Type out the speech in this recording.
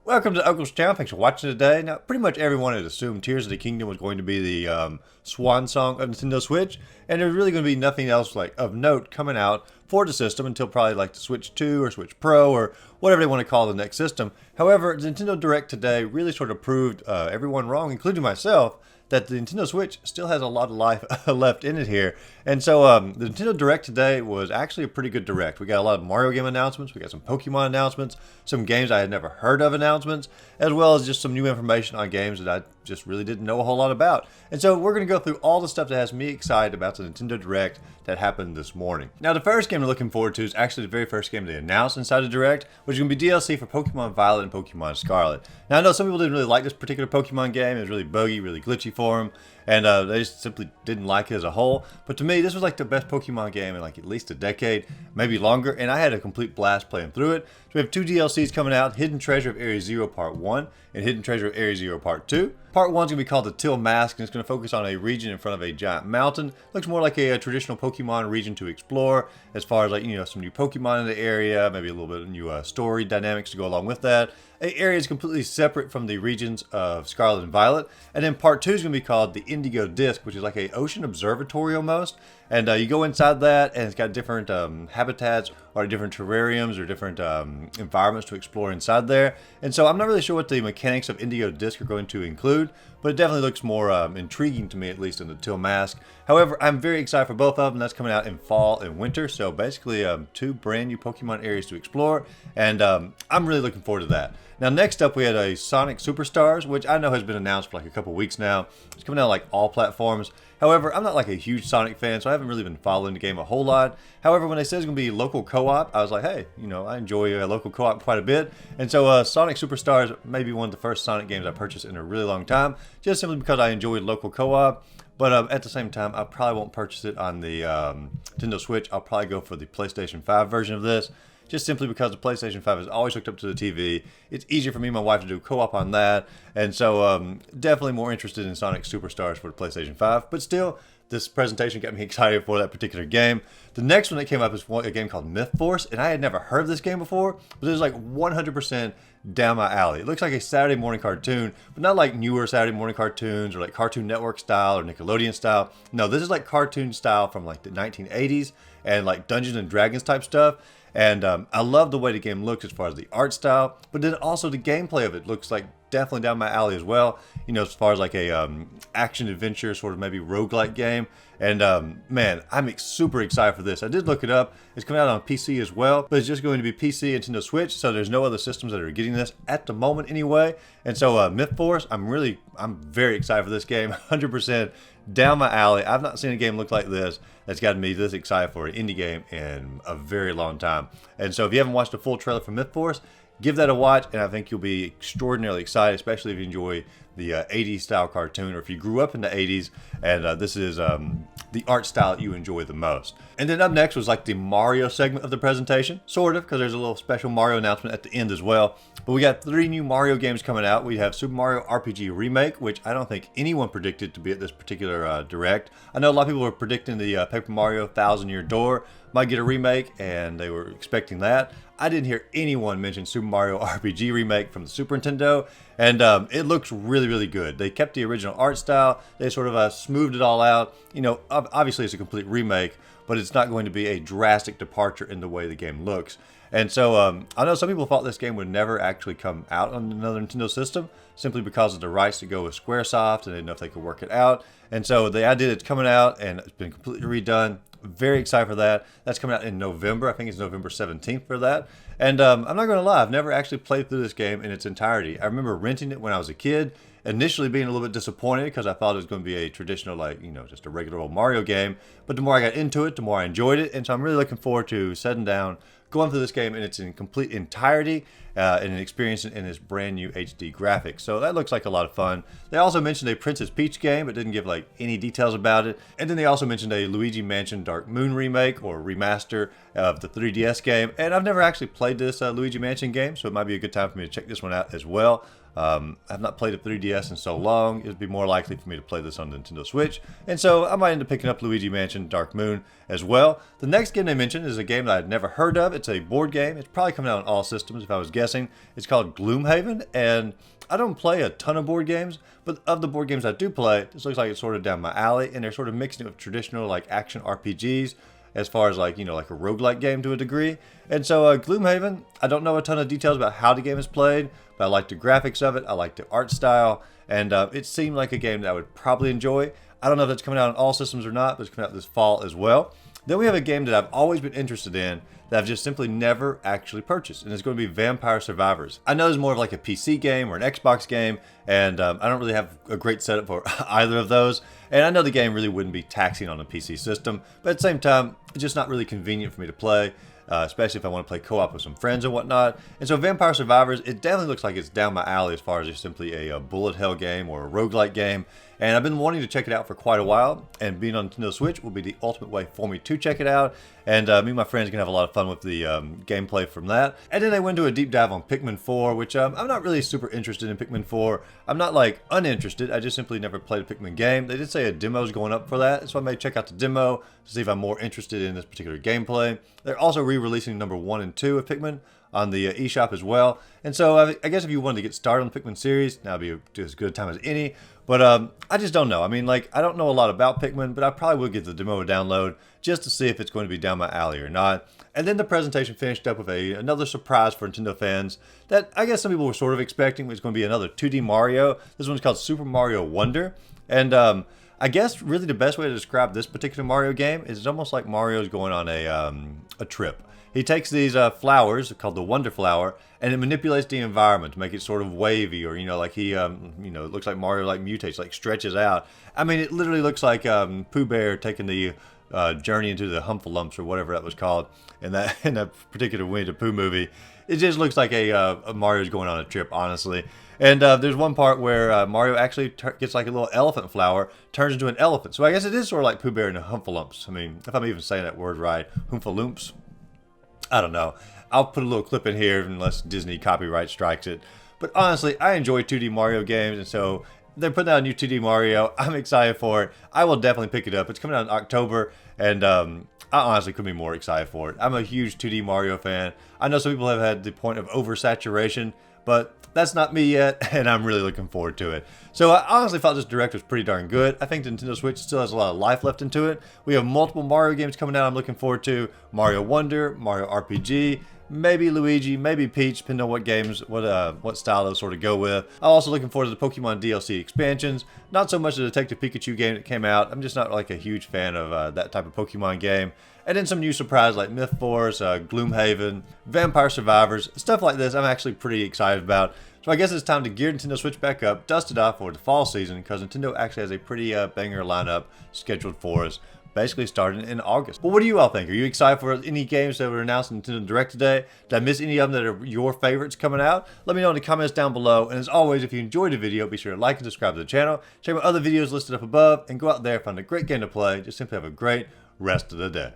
Welcome to Uncle's Channel. Thanks for watching today. Now, pretty much everyone had assumed Tears of the Kingdom was going to be the swan song of Nintendo Switch, and there's really going to be nothing else like of note coming out for the system until probably like the Switch 2 or Switch Pro or whatever they want to call the next system. However, the Nintendo Direct today really sort of proved everyone wrong, including myself, that the Nintendo Switch still has a lot of life left in it here. And so the Nintendo Direct today was actually a pretty good Direct. We got a lot of Mario game announcements, we got some Pokemon announcements, some games I had never heard of announcements, as well as just some new information on games that I just really didn't know a whole lot about. And so we're going to go through all the stuff that has me excited about the Nintendo Direct that happened this morning. Now, the first game we're looking forward to is actually the very first game they announced inside the Direct, which is going to be DLC for Pokemon Violet and Pokemon Scarlet. Now, I know some people didn't really like this particular Pokemon game. It was really buggy, really glitchy for them, and they just simply didn't like it as a whole. But to me, this was like the best Pokemon game in like at least a decade, maybe longer, and I had a complete blast playing through it. So we have two DLCs coming out, Hidden Treasure of Area Zero Part 1 and Hidden Treasure of Area Zero Part 2. Part 1 is going to be called the Till Mask, and it's going to focus on a region in front of a giant mountain. Looks more like a traditional Pokemon region to explore, as far as like, you know, some new Pokemon in the area, maybe a little bit of new story dynamics to go along with that. An area is completely separate from the regions of Scarlet and Violet. And then Part 2 is going to be called the Indigo Disc, which is like a ocean observatory almost. And you go inside that, and it's got different habitats or different terrariums or different environments to explore inside there. And so I'm not really sure what the mechanics of Indigo Disc are going to include, but it definitely looks more intriguing to me, at least in the Till Mask. However, I'm very excited for both of them. That's coming out in fall and winter, so basically two brand new Pokemon areas to explore, and I'm really looking forward to that. Now, next up, we had a Sonic Superstars, which I know has been announced for like a couple weeks now. It's coming out on like all platforms. However, I'm not like a huge Sonic fan, so I haven't really been following the game a whole lot. However, when they said it's going to be local co-op, I was like, hey, you know, I enjoy local co-op quite a bit. And so Sonic Superstars may be one of the first Sonic games I purchased in a really long time, just simply because I enjoyed local co-op. But at the same time, I probably won't purchase it on the Nintendo Switch. I'll probably go for the PlayStation 5 version of this, just simply because the PlayStation 5 is always hooked up to the TV. It's easier for me and my wife to do co-op on that. And so definitely more interested in Sonic Superstars for the PlayStation 5. But still, this presentation got me excited for that particular game. The next one that came up is a game called Myth Force, and I had never heard of this game before, but it was like 100% down my alley. It looks like a Saturday morning cartoon, but not like newer Saturday morning cartoons or like Cartoon Network style or Nickelodeon style. No, this is like cartoon style from like the 1980s and like Dungeons and Dragons type stuff. And I love the way the game looks as far as the art style, but then also the gameplay of it looks like definitely down my alley as well. You know, as far as like a action adventure sort of maybe roguelike game. And man, I'm super excited for this. I did look it up. It's coming out on PC as well, but it's just going to be PC and Nintendo Switch, so there's no other systems that are getting this at the moment anyway. And so Myth Force, I'm very excited for this game. 100% down my alley. I've not seen a game look like this that's gotten me this excited for an indie game in a very long time. And so if you haven't watched the full trailer for Myth Force, give that a watch, and I think you'll be extraordinarily excited, especially if you enjoy the 80s style cartoon, or if you grew up in the 80s and this is the art style that you enjoy the most. And then up next was like the Mario segment of the presentation, sort of, because there's a little special Mario announcement at the end as well. But we got 3 new Mario games coming out. We have Super Mario RPG Remake, which I don't think anyone predicted to be at this particular Direct. I know a lot of people were predicting the Paper Mario Thousand Year Door might get a remake, and they were expecting that. I didn't hear anyone mention Super Mario RPG Remake from the Super Nintendo, and it looks really, really good. They kept the original art style. They sort of smoothed it all out. You know, obviously it's a complete remake, but it's not going to be a drastic departure in the way the game looks. And so I know some people thought this game would never actually come out on another Nintendo system, simply because of the rights to go with Squaresoft, and they didn't know if they could work it out. And so the idea it's coming out, and it's been completely redone. Very excited for that. That's coming out in November. I think it's November 17th for that. And I'm not going to lie, I've never actually played through this game in its entirety. I remember renting it when I was a kid, initially being a little bit disappointed because I thought it was going to be a traditional, like, you know, just a regular old Mario game. But the more I got into it, the more I enjoyed it. And so I'm really looking forward to sitting down, going through this game in its complete entirety and experiencing it in its brand new HD graphics. So that looks like a lot of fun. They also mentioned a Princess Peach game, but didn't give like any details about it. And then they also mentioned a Luigi Mansion Dark Moon remake or remaster, of the 3DS game. And I've never actually played this Luigi Mansion game, so it might be a good time for me to check this one out as well. I've not played a 3DS in so long, it'd be more likely for me to play this on the Nintendo Switch. And so I might end up picking up Luigi Mansion Dark Moon as well. The next game they mentioned is a game that I'd never heard of. It's a board game. It's probably coming out on all systems if I was guessing. It's called Gloomhaven, and I don't play a ton of board games, but of the board games I do play, this looks like it's sort of down my alley, and they're sort of mixing it with traditional like action RPGs, as far as like, you know, like a roguelike game to a degree. And so Gloomhaven, I don't know a ton of details about how the game is played, but I like the graphics of it, I like the art style, and it seemed like a game that I would probably enjoy. I don't know if it's coming out on all systems or not, but it's coming out this fall as well. Then we have a game that I've always been interested in that I've just simply never actually purchased, and it's going to be Vampire Survivors. I know it's more of like a PC game or an Xbox game, and I don't really have a great setup for either of those, and I know the game really wouldn't be taxing on a PC system, but at the same time, it's just not really convenient for me to play. Especially if I want to play co-op with some friends and whatnot. And so Vampire Survivors, it definitely looks like it's down my alley as far as just simply a bullet hell game or a roguelike game. And I've been wanting to check it out for quite a while, and being on Nintendo Switch will be the ultimate way for me to check it out. And me and my friends can have a lot of fun with the gameplay from that. And then they went into a deep dive on Pikmin 4, which I'm not really super interested in Pikmin 4. I'm not like uninterested, I just simply never played a Pikmin game. They did say a demo is going up for that, so I may check out the demo to see if I'm more interested in this particular gameplay. They're also re-releasing number 1 and 2 of Pikmin on the eShop as well. And so I guess if you wanted to get started on the Pikmin series, now would be as good a time as any. But I just don't know. I mean, like, I don't know a lot about Pikmin, but I probably will get the demo download just to see if it's going to be down my alley or not. And then the presentation finished up with another surprise for Nintendo fans that I guess some people were sort of expecting. Was going to be another 2D Mario. This one's called Super Mario Wonder. And I guess really the best way to describe this particular Mario game is it's almost like Mario's going on a trip. He takes these flowers called the Wonder Flower, and it manipulates the environment to make it sort of wavy, or, you know, like he, you know, it looks like Mario like mutates, like stretches out. I mean, it literally looks like Pooh Bear taking the journey into the Humphalumps or whatever that was called in that particular Winnie the Pooh movie. It just looks like a Mario's going on a trip, honestly. And there's one part where Mario actually gets like a little elephant flower, turns into an elephant. So I guess it is sort of like Pooh Bear and the Humphalumps. I mean, if I'm even saying that word right, Humphalumps. I don't know. I'll put a little clip in here unless Disney copyright strikes it. But honestly, I enjoy 2D Mario games, and so they're putting out a new 2D Mario. I'm excited for it. I will definitely pick it up. It's coming out in October, and I honestly couldn't be more excited for it. I'm a huge 2D Mario fan. I know some people have had the point of oversaturation, but that's not me yet, and I'm really looking forward to it. So I honestly thought this Direct was pretty darn good. I think the Nintendo Switch still has a lot of life left into it. We have multiple Mario games coming out I'm looking forward to. Mario Wonder, Mario RPG, maybe Luigi, maybe Peach, depending on what games, what style they'll sort of go with. I'm also looking forward to the Pokemon DLC expansions. Not so much the Detective Pikachu game that came out. I'm just not like a huge fan of that type of Pokemon game. And then some new surprises like Myth Force, Gloomhaven, Vampire Survivors, stuff like this I'm actually pretty excited about. So I guess it's time to gear Nintendo Switch back up, dust it off for the fall season, because Nintendo actually has a pretty banger lineup scheduled for us, basically starting in August. But what do you all think? Are you excited for any games that were announced in Nintendo Direct today? Did I miss any of them that are your favorites coming out? Let me know in the comments down below. And as always, if you enjoyed the video, be sure to like and subscribe to the channel. Check out other videos listed up above, and go out there, find a great game to play. Just simply have a great rest of the day.